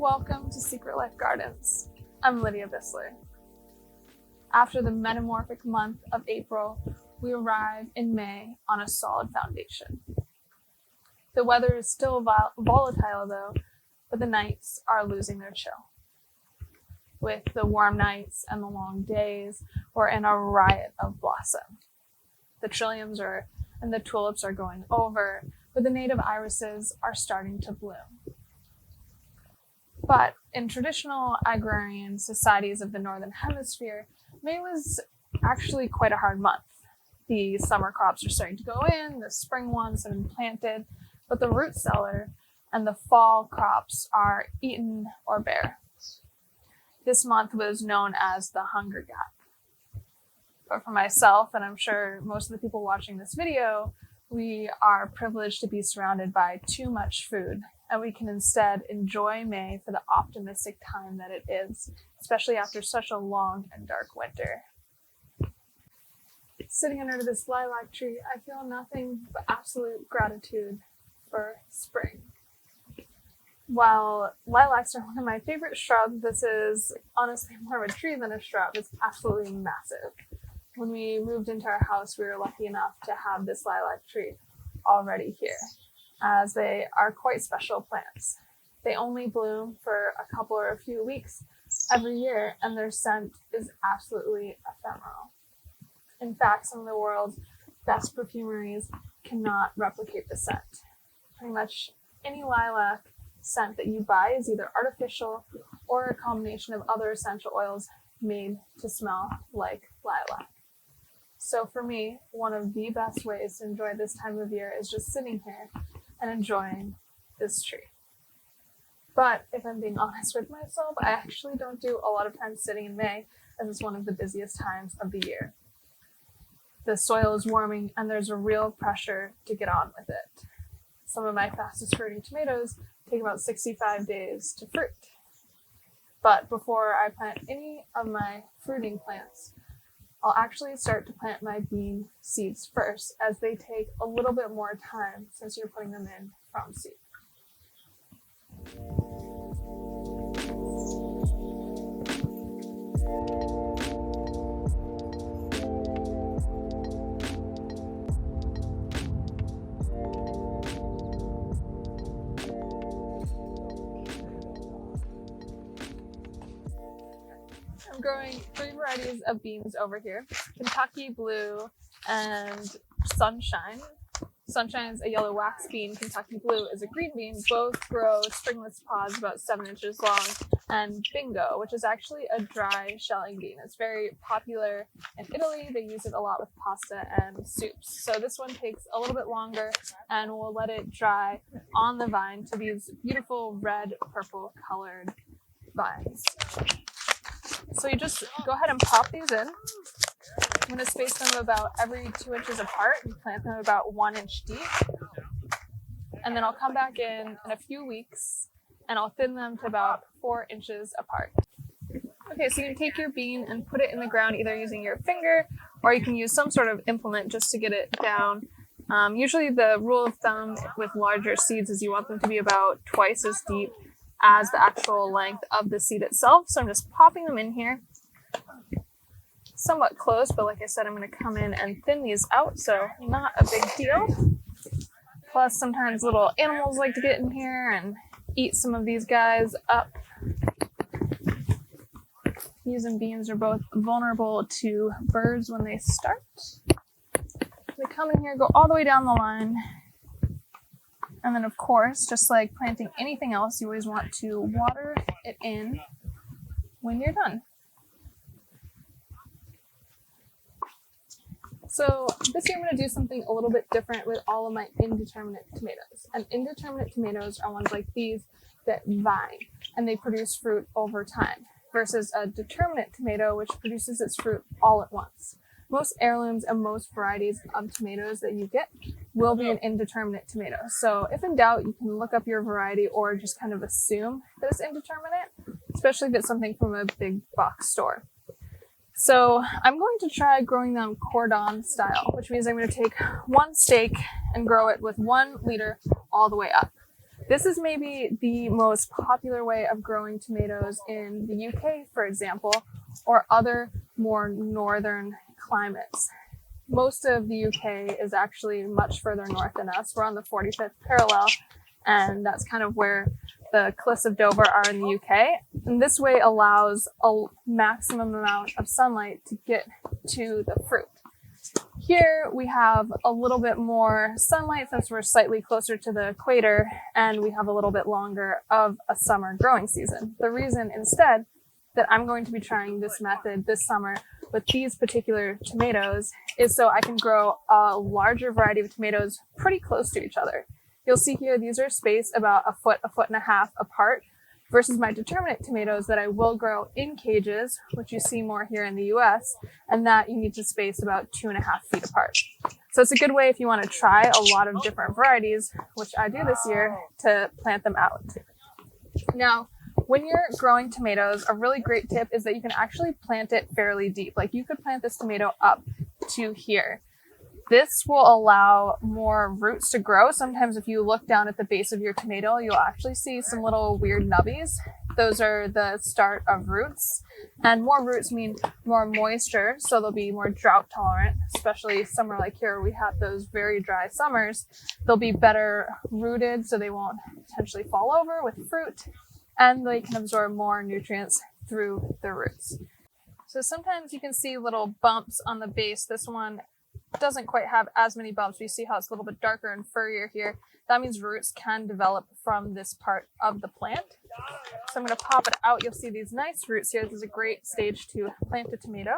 Welcome to Secret Life Gardens. I'm Lydia Bissler. After the metamorphic month of April, we arrive in May on a solid foundation. The weather is still volatile though, but the nights are losing their chill. With the warm nights and the long days, we're in a riot of blossom. The trilliums and the tulips are going over, but the native irises are starting to bloom. But in traditional agrarian societies of the Northern Hemisphere, May was actually quite a hard month. The summer crops are starting to go in, the spring ones have been planted, but the root cellar and the fall crops are eaten or bare. This month was known as the Hunger Gap. But for myself, and I'm sure most of the people watching this video, we are privileged to be surrounded by too much food, and we can instead enjoy May for the optimistic time that it is, especially after such a long and dark winter. Sitting under this lilac tree, I feel nothing but absolute gratitude for spring. While lilacs are one of my favorite shrubs, this is honestly more of a tree than a shrub. It's absolutely massive. When we moved into our house, we were lucky enough to have this lilac tree already here, as they are quite special plants. They only bloom for a couple or a few weeks every year, and their scent is absolutely ephemeral. In fact, some of the world's best perfumeries cannot replicate the scent. Pretty much any lilac scent that you buy is either artificial or a combination of other essential oils made to smell like lilac. So for me, one of the best ways to enjoy this time of year is just sitting here and enjoying this tree. But if I'm being honest with myself, I actually don't do a lot of time sitting in May, as it's one of the busiest times of the year. The soil is warming and there's a real pressure to get on with it. Some of my fastest fruiting tomatoes take about 65 days to fruit. But before I plant any of my fruiting plants, I'll actually start to plant my bean seeds first, as they take a little bit more time since you're putting them in from seed. I'm growing 3 varieties of beans over here: Kentucky Blue and Sunshine. Sunshine is a yellow wax bean. Kentucky Blue is a green bean. Both grow stringless pods about 7 inches long. And Bingo, which is actually a dry shelling bean. It's very popular in Italy. They use it a lot with pasta and soups. So this one takes a little bit longer, and we'll let it dry on the vine to these beautiful red, purple colored vines. So you just go ahead and pop these in. I'm going to space them about every 2 inches apart and plant them about 1 inch deep. And then I'll come back in a few weeks and I'll thin them to about 4 inches apart. Okay, so you can take your bean and put it in the ground either using your finger, or you can use some sort of implement just to get it down. Usually the rule of thumb with larger seeds is you want them to be about twice as deep as the actual length of the seed itself. So I'm just popping them in here. Somewhat close, but like I said, I'm going to come in and thin these out, so not a big deal. Plus, sometimes little animals like to get in here and eat some of these guys up. Peas and beans are both vulnerable to birds when they start. They come in here, go all the way down the line. And then, of course, just like planting anything else, you always want to water it in when you're done. So this year I'm going to do something a little bit different with all of my indeterminate tomatoes. And indeterminate tomatoes are ones like these that vine, and they produce fruit over time, versus a determinate tomato, which produces its fruit all at once. Most heirlooms and most varieties of tomatoes that you get will be an indeterminate tomato. So if in doubt, you can look up your variety or just kind of assume that it's indeterminate, especially if it's something from a big box store. So I'm going to try growing them cordon style, which means I'm going to take one stake and grow it with 1 liter all the way up. This is maybe the most popular way of growing tomatoes in the UK, for example, or other more northern climates. Most of the UK is actually much further north than us. We're on the 45th parallel, and that's kind of where the cliffs of Dover are in the UK. And this way allows a maximum amount of sunlight to get to the fruit. Here we have a little bit more sunlight since we're slightly closer to the equator, and we have a little bit longer of a summer growing season. The reason instead that I'm going to be trying this method this summer with these particular tomatoes is so I can grow a larger variety of tomatoes pretty close to each other. You'll see here these are spaced about a foot and a half apart versus my determinate tomatoes that I will grow in cages, which you see more here in the US, and that you need to space about 2.5 feet apart. So it's a good way if you want to try a lot of different varieties, which I do this year, to plant them out. Now, when you're growing tomatoes, a really great tip is that you can actually plant it fairly deep. Like you could plant this tomato up to here. This will allow more roots to grow. Sometimes if you look down at the base of your tomato, you'll actually see some little weird nubbies. Those are the start of roots. And more roots mean more moisture, so they'll be more drought tolerant, especially somewhere like here where we have those very dry summers. They'll be better rooted, so they won't potentially fall over with fruit, and they can absorb more nutrients through the roots. So sometimes you can see little bumps on the base. This one doesn't quite have as many bumps. You see how it's a little bit darker and furrier here. That means roots can develop from this part of the plant. So I'm going to pop it out. You'll see these nice roots here. This is a great stage to plant a tomato.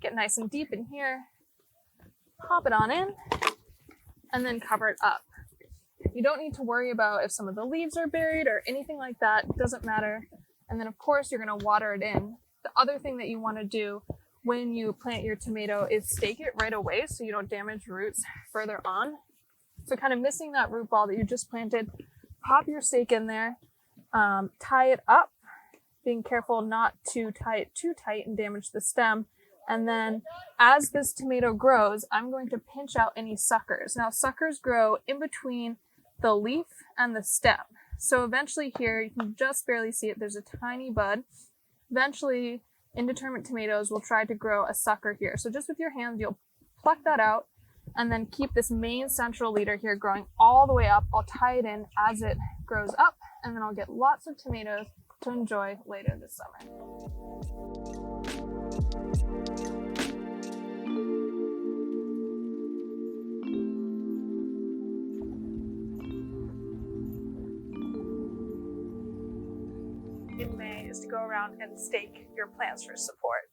Get nice and deep in here. Pop it on in and then cover it up. You don't need to worry about if some of the leaves are buried or anything like that. It doesn't matter. And then of course you're going to water it in. The other thing that you want to do when you plant your tomato is stake it right away so you don't damage roots further on. So kind of missing that root ball that you just planted, pop your stake in there, tie it up, being careful not to tie it too tight and damage the stem. And then as this tomato grows, I'm going to pinch out any suckers. Now suckers grow in between the leaf and the stem. So eventually here, you can just barely see it, there's a tiny bud. Eventually, indeterminate tomatoes will try to grow a sucker here. So just with your hands, you'll pluck that out and then keep this main central leader here growing all the way up. I'll tie it in as it grows up, and then I'll get lots of tomatoes to enjoy later this summer. In May is to go around and stake your plants for support.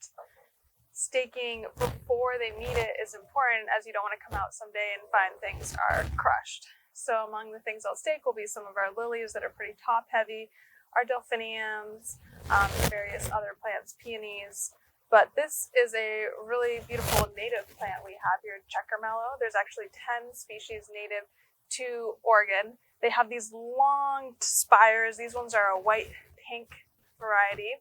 Staking before they meet it is important, as you don't want to come out someday and find things are crushed. So among the things I'll stake will be some of our lilies that are pretty top heavy, our delphiniums, various other plants, peonies. But this is a really beautiful native plant we have here, Checkermallow. There's actually 10 species native to Oregon. They have these long spires. These ones are a white-pink variety,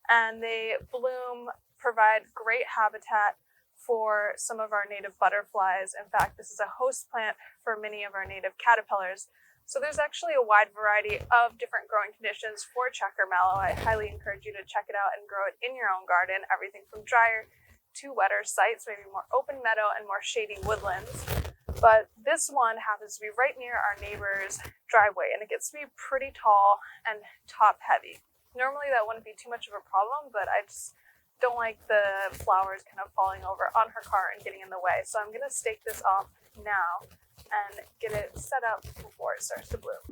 and they bloom, provide great habitat for some of our native butterflies. In fact, this is a host plant for many of our native caterpillars. So there's actually a wide variety of different growing conditions for Checkermallow. I highly encourage you to check it out and grow it in your own garden, everything from drier to wetter sites, maybe more open meadow and more shady woodlands. But this one happens to be right near our neighbor's driveway, and it gets to be pretty tall and top heavy. Normally that wouldn't be too much of a problem, but I just don't like the flowers kind of falling over on her car and getting in the way. So I'm going to stake this off now and get it set up before it starts to bloom.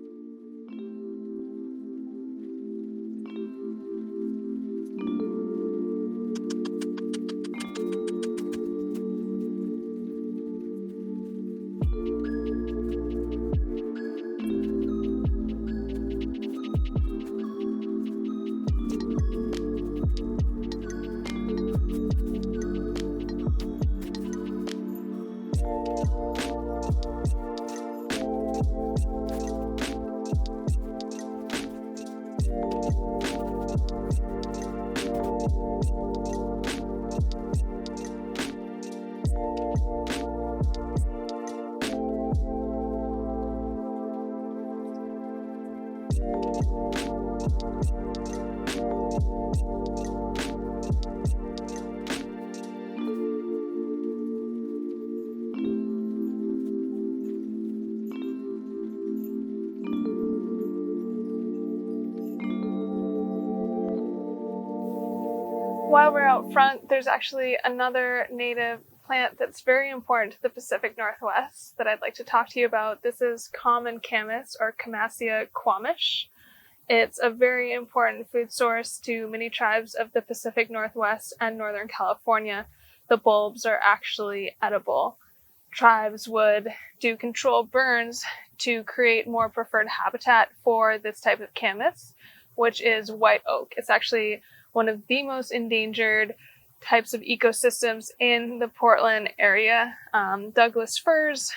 While we're out front, there's actually another native plant that's very important to the Pacific Northwest that I'd like to talk to you about. This is common camas, or Camassia quamish. It's a very important food source to many tribes of the Pacific Northwest and Northern California. The bulbs are actually edible. Tribes would do controlled burns to create more preferred habitat for this type of camas, which is white oak. It's actually one of the most endangered types of ecosystems in the Portland area. Douglas firs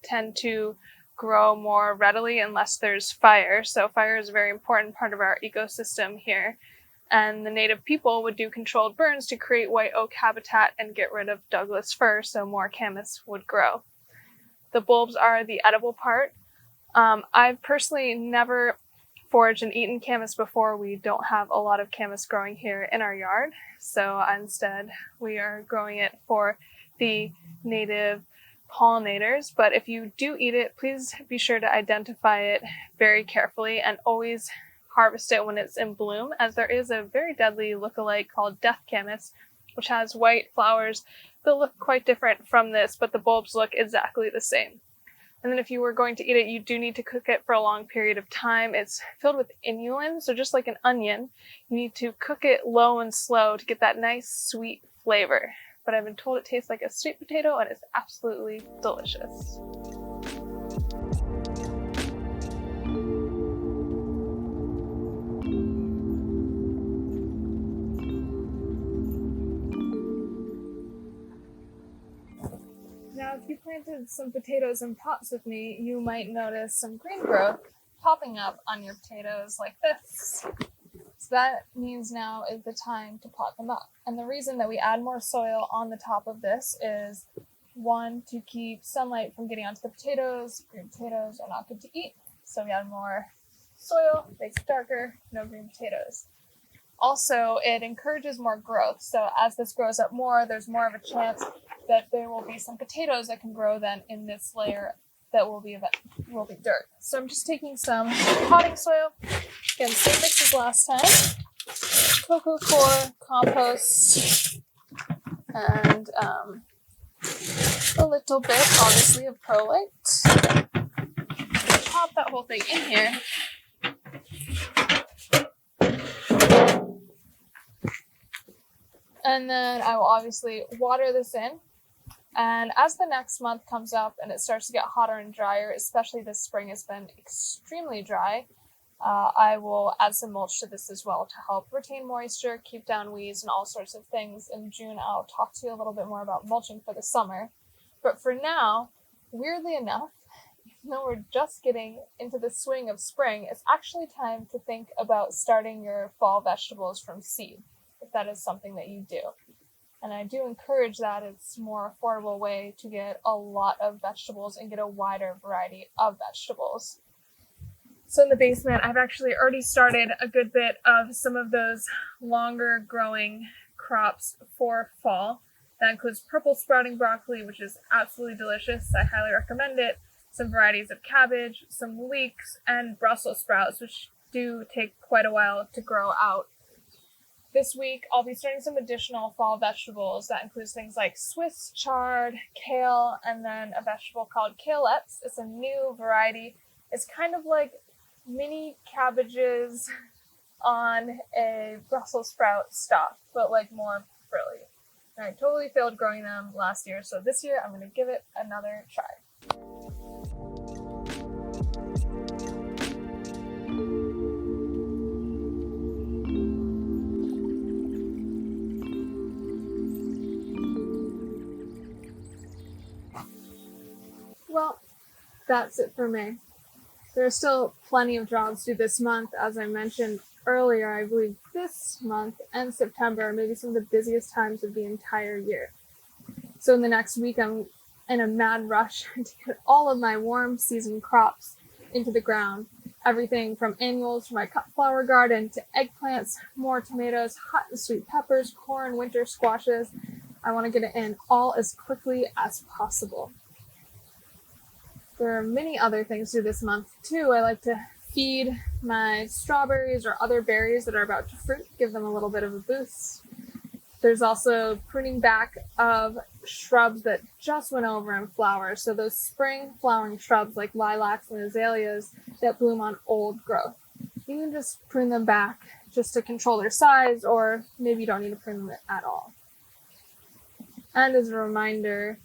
tend to grow more readily unless there's fire. So fire is a very important part of our ecosystem here. And the native people would do controlled burns to create white oak habitat and get rid of Douglas fir so more camas would grow. The bulbs are the edible part. I've personally never foraged and eaten camas before. We don't have a lot of camas growing here in our yard, so instead we are growing it for the native pollinators. But if you do eat it, please be sure to identify it very carefully and always harvest it when it's in bloom, as there is a very deadly lookalike called death camas, which has white flowers that look quite different from this, but the bulbs look exactly the same. And then if you were going to eat it, you do need to cook it for a long period of time. It's filled with inulin, so just like an onion, you need to cook it low and slow to get that nice sweet flavor. But I've been told it tastes like a sweet potato and it's absolutely delicious. Now, if you planted some potatoes in pots with me, you might notice some green growth popping up on your potatoes like this. So that means now is the time to pot them up. And the reason that we add more soil on the top of this is, one, to keep sunlight from getting onto the potatoes. Green potatoes are not good to eat, so we add more soil, makes it darker, no green potatoes. Also, it encourages more growth. So as this grows up more, there's more of a chance that there will be some potatoes that can grow then in this layer that will be dirt. So I'm just taking some potting soil, again, same mix as last time, cocoa coir, compost, and a little bit, obviously, of perlite. Pop that whole thing in here. And then I will obviously water this in. And as the next month comes up and it starts to get hotter and drier, especially this spring has been extremely dry, I will add some mulch to this as well to help retain moisture, keep down weeds, and all sorts of things. In June, I'll talk to you a little bit more about mulching for the summer. But for now, weirdly enough, even though we're just getting into the swing of spring, it's actually time to think about starting your fall vegetables from seed, if that is something that you do. And I do encourage that. It's a more affordable way to get a lot of vegetables and get a wider variety of vegetables. So in the basement, I've actually already started a good bit of some of those longer growing crops for fall. That includes purple sprouting broccoli, which is absolutely delicious. I highly recommend it. Some varieties of cabbage, some leeks, and Brussels sprouts, which do take quite a while to grow out. This week, I'll be starting some additional fall vegetables. That includes things like Swiss chard, kale, and then a vegetable called Lilacs. It's a new variety. It's kind of like mini cabbages on a Brussels sprout stalk, but like more frilly. And I totally failed growing them last year, so this year I'm going to give it another try. Well, that's it for me. There are still plenty of jobs to do this month. As I mentioned earlier, I believe this month and September are maybe some of the busiest times of the entire year. So in the next week, I'm in a mad rush to get all of my warm season crops into the ground. Everything from annuals for my cut flower garden to eggplants, more tomatoes, hot and sweet peppers, corn, winter squashes. I want to get it in all as quickly as possible. There are many other things to do this month too. I like to feed my strawberries or other berries that are about to fruit, give them a little bit of a boost. There's also pruning back of shrubs that just went over in flower. So those spring flowering shrubs like lilacs and azaleas that bloom on old growth. You can just prune them back just to control their size, or maybe you don't need to prune them at all. And as a reminder,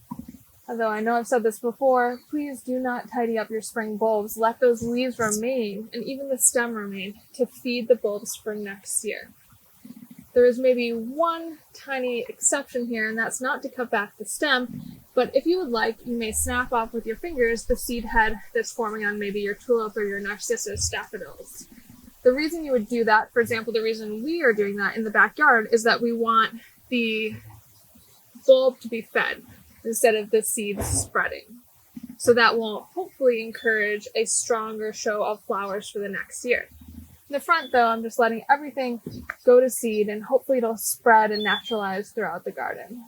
although I know I've said this before, please do not tidy up your spring bulbs. Let those leaves remain, and even the stem remain, to feed the bulbs for next year. There is maybe one tiny exception here, and that's not to cut back the stem, but if you would like, you may snap off with your fingers the seed head that's forming on maybe your tulip or your narcissus daffodils. The reason you would do that, for example, the reason we are doing that in the backyard, is that we want the bulb to be fed instead of the seeds spreading. So that will hopefully encourage a stronger show of flowers for the next year. In the front, though, I'm just letting everything go to seed, and hopefully it'll spread and naturalize throughout the garden.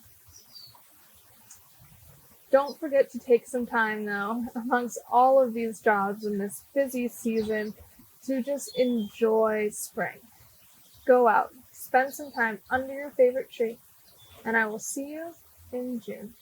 Don't forget to take some time, though, amongst all of these jobs in this busy season, to just enjoy spring. Go out, spend some time under your favorite tree, and I will see you in June.